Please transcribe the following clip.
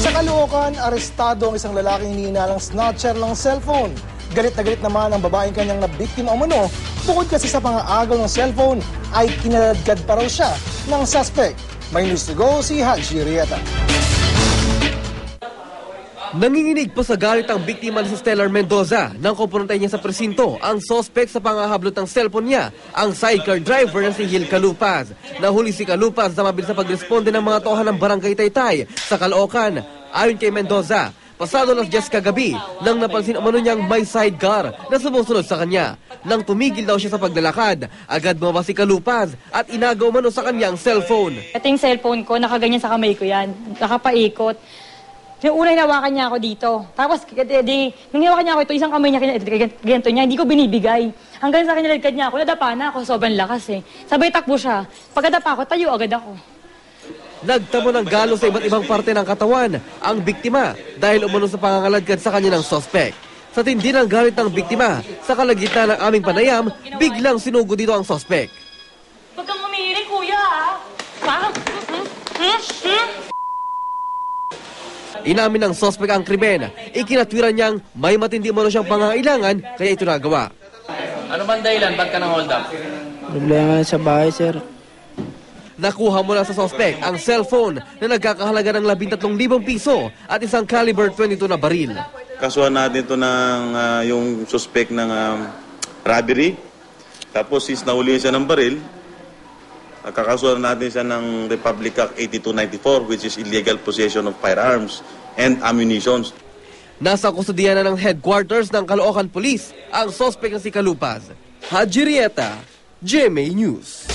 Sa Caloocan, arestado ang isang lalaking hinihinalang snatcher ng cellphone. Galit na galit naman ang babaeng kanyang nabiktima umano. Bukod kasi sa pangaagaw ng cellphone, ay kinaladkad pa raw siya ng suspect. May news to go si Haji Rieta. Nanginginig pa sa galit ang biktima na si Stellar Mendoza nang kumprontahin niya sa presinto ang sospek sa pangahablot ng cellphone niya, ang sidecar driver na si Gil Calupaz. Nahuli si Calupaz na mabilis sa pagresponde ng mga tohan ng barangay Taytay sa Caloocan. Ayon kay Mendoza, pasado las 10 kagabi nang napansin umano niyang may sidecar na sumusunod sa kanya. Nang tumigil daw siya sa paglalakad, agad bumaba si Calupaz at inagaw umano sa kanya ang cellphone. Ito yung cellphone ko, nakaganyan sa kamay ko yan, nakapaikot. Yung una hinawakan niya ako dito. Tapos, nung hinawakan niya ako ito, isang kamay niya, ganito niya, hindi ko binibigay. Hanggang sa kanilalagkad niya ako, nadapa na ako, sobrang lakas eh. Sabay takbo siya. Pagkadapa ako, tayo agad ako. Nagtamo ng galo sa iba't ibang parte ng katawan ang biktima dahil umano sa pangangaladkad sa kanya ng sospek. Sa tindi ng galit ng biktima, sa kalagitnaan ng aming panayam, biglang sinugo dito ang sospek. Huwag kang umihirin, kuya ah! Parang, Inamin ng sospek ang krimen. Ikinatwiran niyang may matindi umano siyang pangangailangan kaya ito nagawa. Ano bang dahilan? Ba't ka nang hold up? Problema sa bahay, sir. Nakuha mula sa sospek ang cellphone na nagkakahalaga ng 13,000 piso at isang caliber 22 na baril. Kasuhan natin ito ng yung suspect ng robbery. Tapos since nahuli siya ng baril, kakasuhan natin siya ng Republic Act 8294 which is illegal possession of firearms and ammunition. Nasa kustudiya na ng headquarters ng Caloocan Police ang sospek na si Calupaz. Haji Rieta, GMA News.